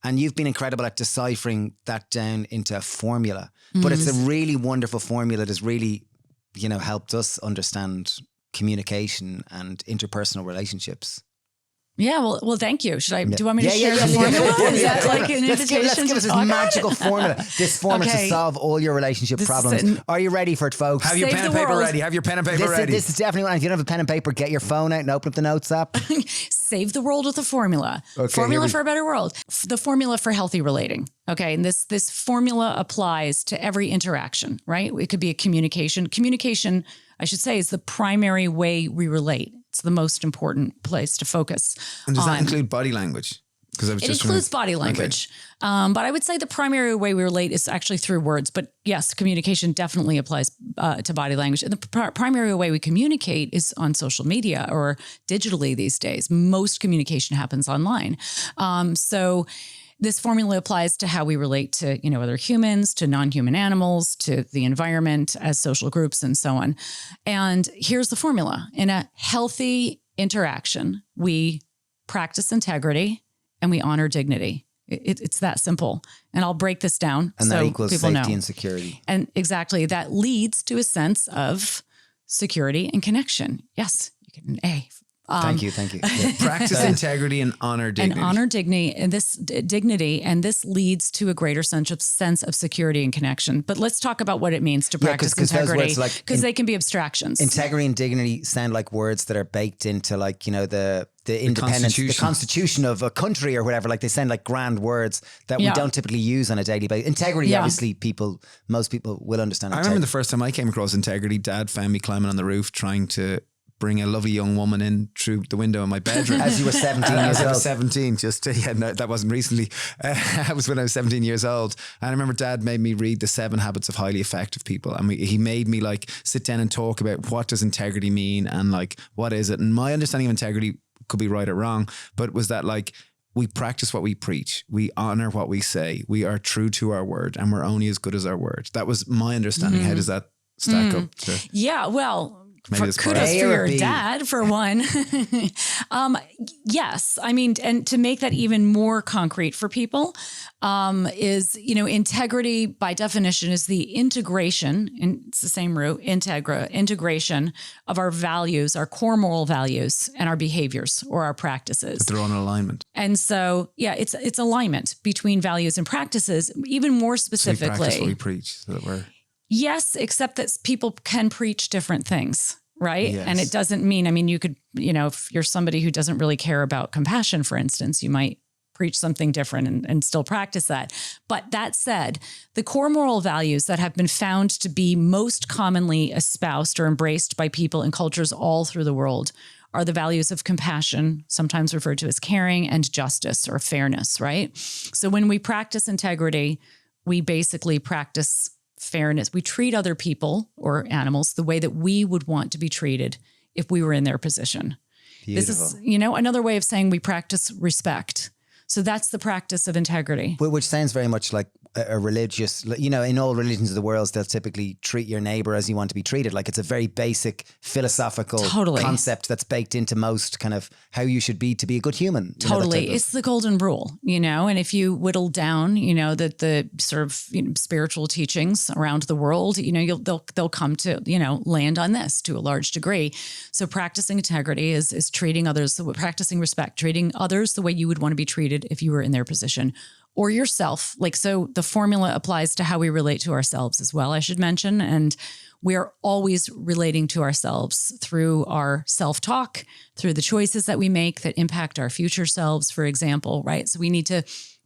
And you've been incredible at deciphering that down into a formula. But it's a really wonderful formula that's really, you know, helped us understand communication and interpersonal relationships. Yeah, well, thank you. Do you want me to share the formula? Is that like an invitation? Let's give us this magical formula. This formula to solve all your relationship problems. Are you ready for it, folks? Have your pen and paper ready. Have your pen and paper ready. This is definitely one. If you don't have a pen and paper, get your phone out and open up the notes app. Save the world with a formula. Formula for a better world. The formula for healthy relating. Okay. And this formula applies to every interaction, right? It could be a communication. Communication, I should say, is the primary way we relate. It's the most important place to focus. And does that include body language? Because it includes body language. Okay. But I would say the primary way we relate is actually through words. But yes, communication definitely applies to body language. And the primary way we communicate is on social media or digitally these days. Most communication happens online. So this formula applies to how we relate to, you know, other humans, to non-human animals, to the environment as social groups and so on. And here's the formula. In a healthy interaction, we practice integrity and we honor dignity. It's that simple. And I'll break this down. And that equals people safety know. And security. And exactly. That leads to a sense of security and connection. Yes, you get an A. Thank you. Yeah. Practice integrity and honor dignity. And honor dignity, and this leads to a greater sense of security and connection. But let's talk about what it means to practice integrity, because they can be abstractions. Integrity and dignity sound like words that are baked into, like, you know, the independence, the constitution of a country or whatever. Like, they sound like grand words that we don't typically use on a daily basis. Integrity, obviously, most people will understand. I remember the first time I came across integrity, Dad found me climbing on the roof trying to bring a lovely young woman in through the window in my bedroom. As you were 17 years old. As I was 17, that wasn't recently. That was when I was 17 years old. And I remember Dad made me read The 7 Habits of Highly Effective People. And he made me like sit down and talk about what does integrity mean and like, what is it? And my understanding of integrity could be right or wrong, but was that like, we practice what we preach. We honor what we say. We are true to our word and we're only as good as our word. That was my understanding. How does that stack up to? Yeah, well, kudos for your dad, for one. Yes. I mean, and to make that even more concrete for people, is, you know, integrity by definition is the integration, and it's the same root, integration of our values, our core moral values and our behaviors or our practices. But they're on alignment. And so, yeah, it's alignment between values and practices, even more specifically. So we practice what we preach, so that we're... Yes, except that people can preach different things, right? Yes. And it doesn't mean, I mean, you could, you know, if you're somebody who doesn't really care about compassion, for instance, you might preach something different and still practice that. But that said, the core moral values that have been found to be most commonly espoused or embraced by people in cultures all through the world are the values of compassion, sometimes referred to as caring, and justice or fairness, right? So when we practice integrity, we basically practice fairness. We treat other people or animals the way that we would want to be treated if we were in their position. Beautiful. This is, you know, another way of saying we practice respect. So that's the practice of integrity. Which sounds very much like a religious, you know, in all religions of the world, they'll typically treat your neighbor as you want to be treated. Like, it's a very basic philosophical concept that's baked into most kind of how you should be to be a good human. Totally. It's the golden rule, you know, and if you whittle down, you know, the sort of, you know, spiritual teachings around the world, you know, they'll come to, you know, land on this to a large degree. So practicing integrity is treating others, practicing respect, treating others the way you would want to be treated if you were in their position. Or yourself. Like, so the formula applies to how we relate to ourselves as well, I should mention. And we are always relating to ourselves through our self-talk, through the choices that we make that impact our future selves, for example, right? So we need to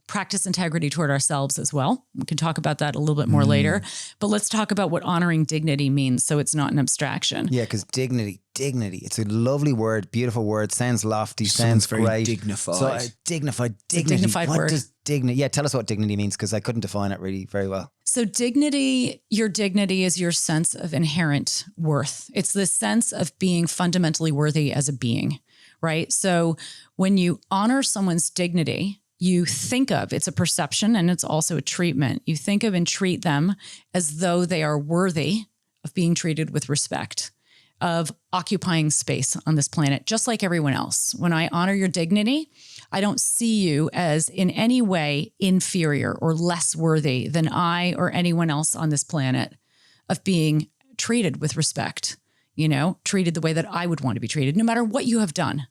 practice integrity toward ourselves as well. We can talk about that a little bit more later, but let's talk about what honoring dignity means so it's not an abstraction. Yeah, because dignity, it's a lovely word, beautiful word, sounds lofty, sounds very great. dignified. So dignified, dignity. Dignified what word. does dignity? Yeah, tell us what dignity means, because I couldn't define it really very well. So dignity, your dignity is your sense of inherent worth. It's the sense of being fundamentally worthy as a being, right? So when you honor someone's dignity, you think of, it's a perception and it's also a treatment. You think of and treat them as though they are worthy of being treated with respect, of occupying space on this planet, just like everyone else. When I honor your dignity, I don't see you as in any way inferior or less worthy than I or anyone else on this planet of being treated with respect, treated the way that I would want to be treated, no matter what you have done.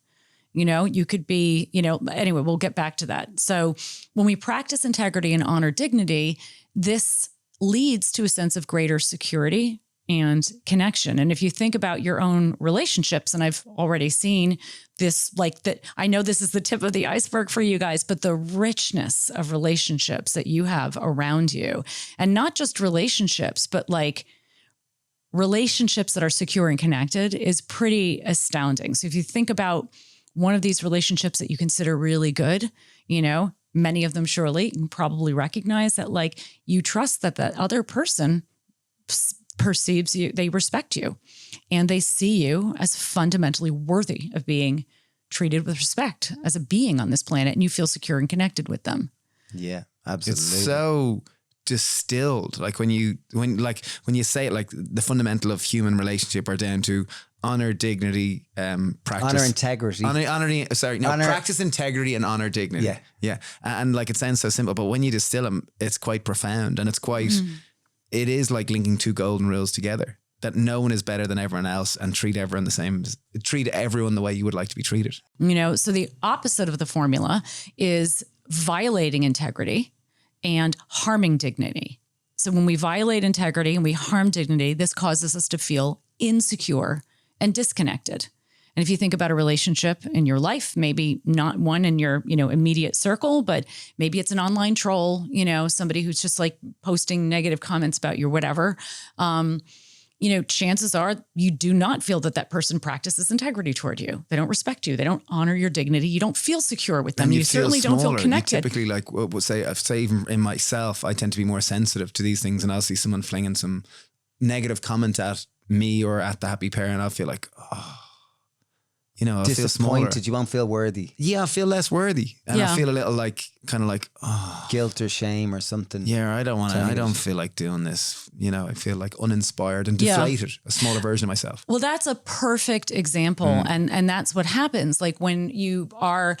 You could be, anyway, we'll get back to that. So when we practice integrity and honor dignity, this leads to a sense of greater security and connection. And if you think about your own relationships, and I've already seen this, like that, I know this is the tip of the iceberg for you guys, but the richness of relationships that you have around you, and not just relationships, but like relationships that are secure and connected, is pretty astounding. So if you think about one of these relationships that you consider really good, many of them surely, you can probably recognize that like you trust that other person perceives you, they respect you, and they see you as fundamentally worthy of being treated with respect as a being on this planet, and you feel secure and connected with them. Yeah, absolutely. It's so distilled. Like when you say it, like the fundamental of human relationship are down to honor, dignity, practice. Honor, integrity. Practice integrity and honor dignity. Yeah. Yeah. And like it sounds so simple, but when you distill them, it's quite profound, and it's quite, it is like linking two golden rules together, that no one is better than everyone else, and treat everyone the way you would like to be treated. So the opposite of the formula is violating integrity and harming dignity. So when we violate integrity and we harm dignity, this causes us to feel insecure and disconnected. And if you think about a relationship in your life, maybe not one in your, immediate circle, but maybe it's an online troll, somebody who's just like posting negative comments about you or whatever, chances are you do not feel that person practices integrity toward you. They don't respect you. They don't honor your dignity. You don't feel secure with them. And you certainly don't feel connected. You typically, like, we'll say even in myself, I tend to be more sensitive to these things, and I'll see someone flinging some negative comment at me or at the happy pair, and I'll feel like, I'll feel smaller. You won't feel worthy. Yeah, I feel less worthy, and I feel a little guilt or shame or something. Yeah, I don't feel like doing this. I feel like uninspired and deflated, a smaller version of myself. Well, that's a perfect example. And that's what happens. Like when you are,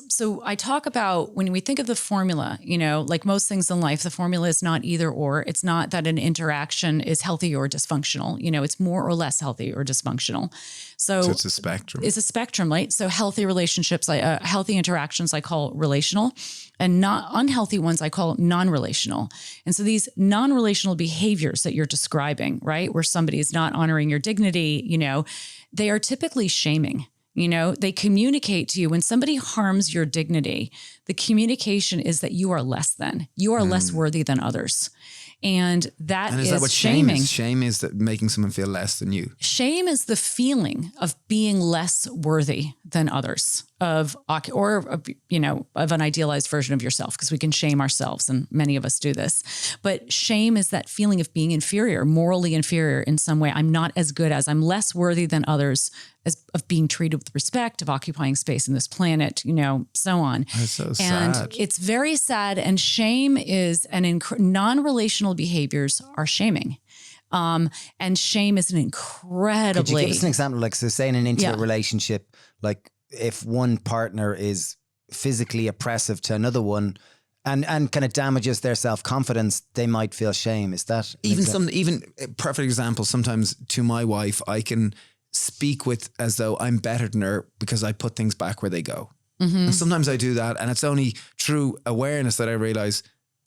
so I talk about when we think of the formula, like most things in life, the formula is not either or. It's not that an interaction is healthy or dysfunctional. It's more or less healthy or dysfunctional. So it's a spectrum. It's a spectrum, right? So healthy relationships, healthy interactions, I call relational, and not unhealthy ones, I call non-relational. And so these non-relational behaviors that you're describing, right, where somebody is not honoring your dignity, they are typically shaming. They communicate to you when somebody harms your dignity. The communication is that you are less than, you are less worthy than others. And is that what shaming. Shame is? Shame is that making someone feel less than you. Shame is the feeling of being less worthy than others, of an idealized version of yourself, because we can shame ourselves, and many of us do this. But shame is that feeling of being inferior, morally inferior in some way. I'm not as good as, I'm less worthy than others, of being treated with respect, of occupying space in this planet, so on. That's so and sad. It's very sad. And shame is non-relational behaviors are shaming. And shame is an incredibly... Could you give us an example? Like, so say in an intimate relationship, like if one partner is physically oppressive to another one and kind of damages their self-confidence, they might feel shame. Is that... Even perfect example, sometimes to my wife, I can speak with as though I'm better than her because I put things back where they go. And sometimes I do that, and it's only through awareness that I realize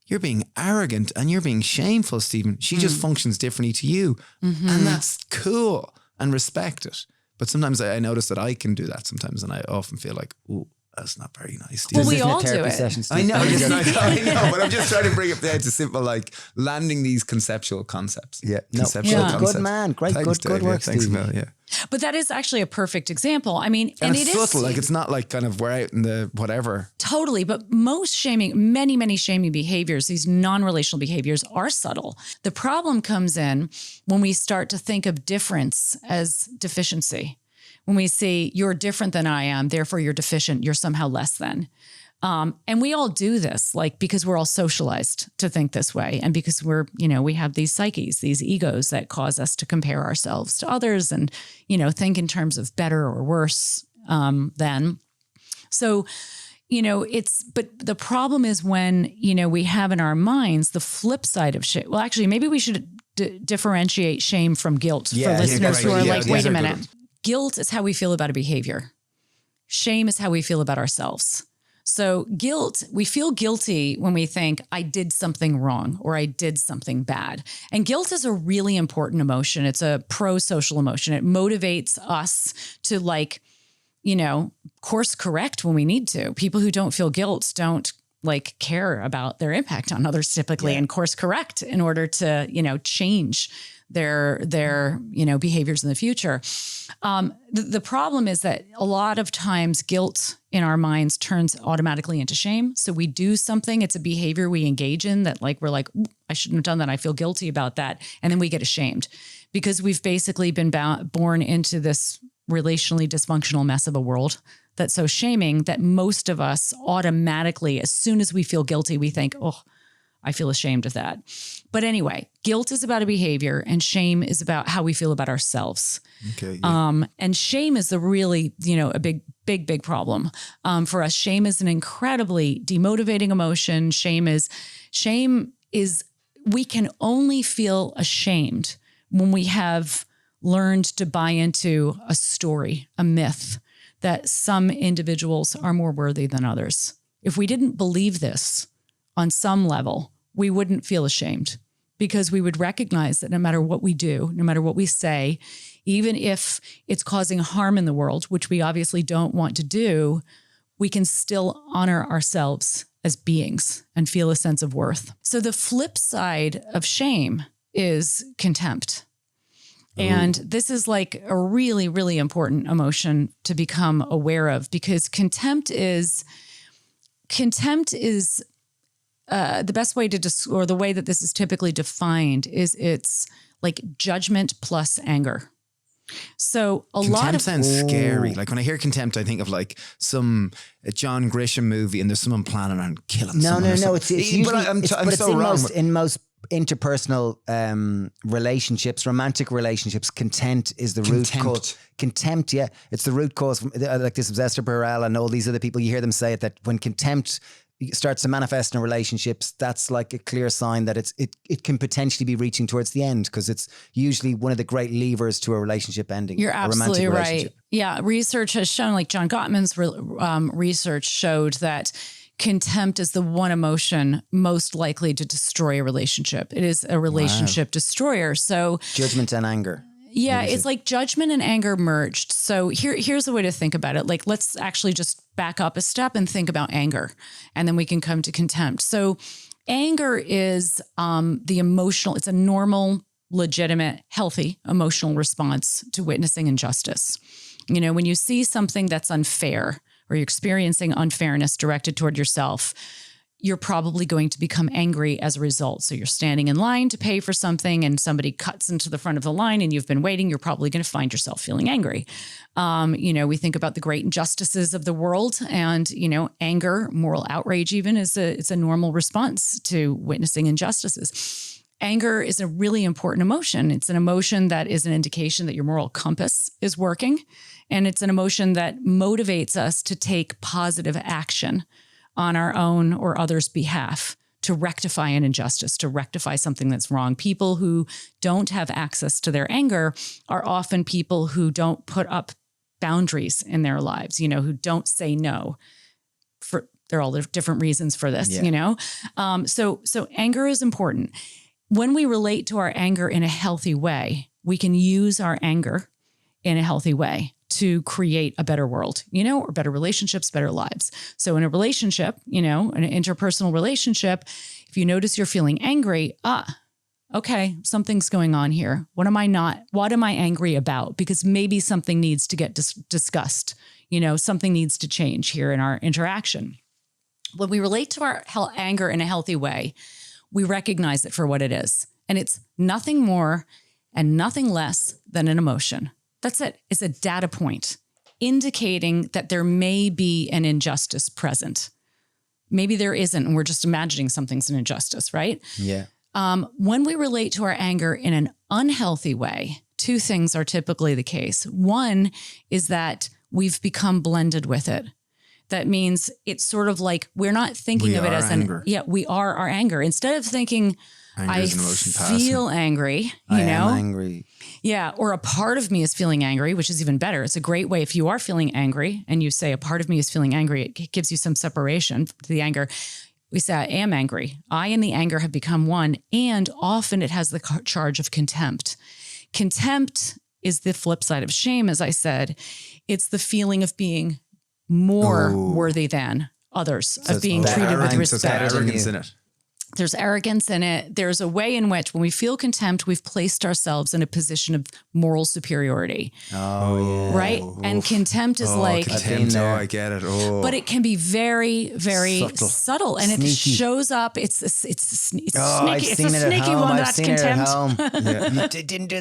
you're being arrogant and you're being shameful, Stephen. She just functions differently to you. And that's cool, and respect it. But sometimes I notice that I can do that sometimes, and I often feel like, ooh, that's not very nice, Stephen. Well, we all do it. I know, but I'm just trying to bring it down to simple, like landing these conceptual concepts. Yeah. Concepts. Good man. Great. Thanks, Good Dave. work, Thanks, Stephen. Mel, yeah. But that is actually a perfect example. I mean, and it it's is subtle. Like, it's not like kind of we're out in the whatever. Totally. But most shaming, many shaming behaviors, these non-relational behaviors, are subtle. The problem comes in when we start to think of difference as deficiency. When we say you're different than I am, therefore you're deficient, you're somehow less than. And we all do this, like, because we're all socialized to think this way. And because we have these psyches, these egos that cause us to compare ourselves to others and, think in terms of better or worse than. So, but the problem is when, we have in our minds the flip side of shame. Well, actually, maybe we should differentiate shame from guilt for listeners who are like, wait a minute. Good. Guilt is how we feel about a behavior. Shame is how we feel about ourselves. So we feel guilty when we think I did something wrong or I did something bad. And guilt is a really important emotion. It's a pro-social emotion. It motivates us to course correct when we need to. People who don't feel guilt don't care about their impact on others typically and course correct in order to, change their behaviors in the future. The problem is that a lot of times guilt in our minds turns automatically into shame. So we do something, it's a behavior we engage in that we're like, I shouldn't have done that. I feel guilty about that. And then we get ashamed because we've basically been born into this relationally dysfunctional mess of a world that's so shaming that most of us automatically, as soon as we feel guilty, we think, oh, I feel ashamed of that. But anyway, guilt is about a behavior and shame is about how we feel about ourselves. Okay. Yeah. And shame is really, a big problem for us. Shame is an incredibly demotivating emotion. Shame is we can only feel ashamed when we have learned to buy into a story, a myth that some individuals are more worthy than others. If we didn't believe this on some level, we wouldn't feel ashamed because we would recognize that no matter what we do, no matter what we say, even if it's causing harm in the world, which we obviously don't want to do, we can still honor ourselves as beings and feel a sense of worth. So the flip side of shame is contempt. And this is a really, really important emotion to become aware of because contempt is the best way to or the way that this is typically defined is it's judgment plus anger. So contempt sounds scary. When I hear contempt, I think of some John Grisham movie and there's someone planning on killing someone. No. It's usually, in most interpersonal relationships, romantic relationships, contempt is the root cause. Contempt, yeah. It's the root cause from this Esther Perel and all these other people. You hear them say it, that when contempt starts to manifest in relationships, that's a clear sign that it can potentially be reaching towards the end because it's usually one of the great levers to a relationship ending. You're absolutely right. Yeah. Research has shown, John Gottman's research showed that contempt is the one emotion most likely to destroy a relationship. It is a relationship destroyer. So judgment and anger. Yeah, it's like judgment and anger merged. So here's a way to think about it. Let's actually just back up a step and think about anger, and then we can come to contempt. So anger is the emotional, it's a normal, legitimate, healthy emotional response to witnessing injustice. When you see something that's unfair or you're experiencing unfairness directed toward yourself, you're probably going to become angry as a result. So you're standing in line to pay for something and somebody cuts into the front of the line and you've been waiting, you're probably going to find yourself feeling angry. We think about the great injustices of the world and, anger, moral outrage even it's a normal response to witnessing injustices. Anger is a really important emotion. It's an emotion that is an indication that your moral compass is working. And it's an emotion that motivates us to take positive action on our own or others' behalf to rectify an injustice, to rectify something that's wrong. People who don't have access to their anger are often people who don't put up boundaries in their lives, who don't say no. There are all different reasons for this, So anger is important. When we relate to our anger in a healthy way, we can use our anger in a healthy way to create a better world, or better relationships, better lives. So in a relationship, an interpersonal relationship, if you notice you're feeling angry, okay, something's going on here. What am I angry about? Because maybe something needs to get discussed. Something needs to change here in our interaction. When we relate to our anger in a healthy way, we recognize it for what it is. And it's nothing more and nothing less than an emotion. That's it. It's a data point indicating that there may be an injustice present. Maybe there isn't, and we're just imagining something's an injustice, right? Yeah. When we relate to our anger in an unhealthy way, two things are typically the case. One is that we've become blended with it. that means it's sort of like we're not thinking of it as anger. we are our anger. Instead of thinking, Anger is an emotion feel passing. angry, I am angry. Yeah. Or a part of me is feeling angry, which is even better. It's a great way. If you are feeling angry and you say a part of me is feeling angry, it gives you some separation to the anger. We say, I am angry. I and the anger have become one. And often it has the charge of contempt. Contempt is the flip side of shame, as I said. It's the feeling of being more worthy than others, So of being it's treated with So it's respect. arrogance in it. There's arrogance in it. There's a way in which when we feel contempt, we've placed ourselves in a position of moral superiority. Oh, yeah. Right? And contempt is like, Contempt. I get it. but it can be very, very subtle, and Sneaky. it shows up. It's sneaky. I've It's seen a it at sneaky home. one. I've That's seen contempt. it at home. You didn't do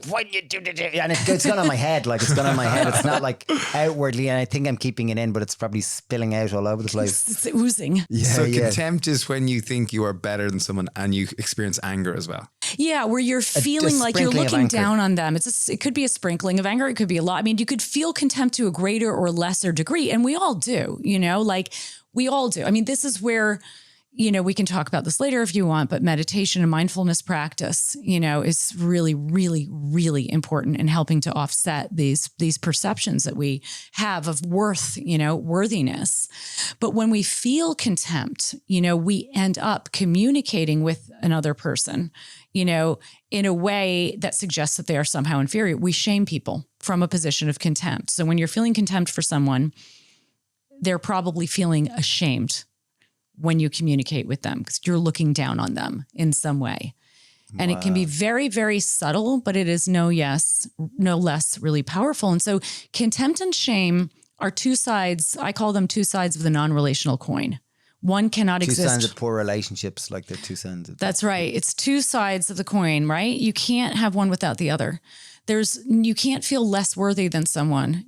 what you do, and it's gone on my head. Like it's gone on my head. It's not like outwardly, and I think I'm keeping it in, but it's probably spilling out all over the place. It's oozing. So contempt is when you think you are better than someone and you experience anger as well. Yeah, where you're feeling like you're sprinkling of looking anger. down on them. It could be a sprinkling of anger. It could be a lot. I mean, you could feel contempt to a greater or lesser degree, and we all do. Like we all do. I mean, this is where, we can talk about this later if you want, but meditation and mindfulness practice, is really, really, really important in helping to offset these perceptions that we have of worth, worthiness. But when we feel contempt, we end up communicating with another person, in a way that suggests that they are somehow inferior. We shame people from a position of contempt. So when you're feeling contempt for someone, they're probably feeling ashamed when you communicate with them because you're looking down on them in some way. And it can be very, very subtle, but it is no less really powerful. And so contempt and shame are two sides. I call them two sides of the non-relational coin. One cannot exist. Two sides of poor relationships, like they're two sides. That's right. It's two sides of the coin, right? You can't have one without the other. You can't feel less worthy than someone,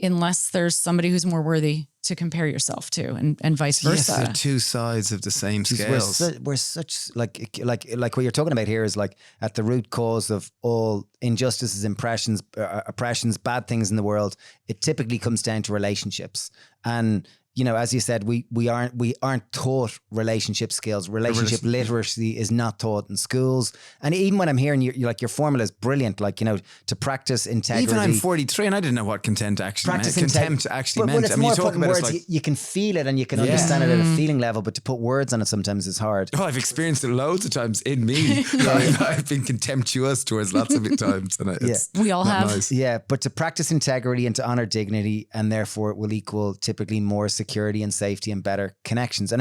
unless there's somebody who's more worthy to compare yourself to, and vice versa. Yes, they're two sides of the same scales. We're such like what you're talking about here is like at the root cause of all injustices, oppressions, bad things in the world. It typically comes down to relationships, and as you said, we aren't taught relationship skills. Relationship literacy is not taught in schools. And even when I'm hearing you're like your formula is brilliant, like to practice integrity. Even I'm 43 and I didn't know what contempt actually meant. Contempt actually meant. But it's more putting words. You can feel it and you can understand it at a feeling level, but to put words on it sometimes is hard. Oh, I've experienced it loads of times in me. I've been contemptuous towards lots of times, and we all have. Nice. Yeah, but to practice integrity and to honor dignity, and therefore it will equal typically more security and safety and better connections. And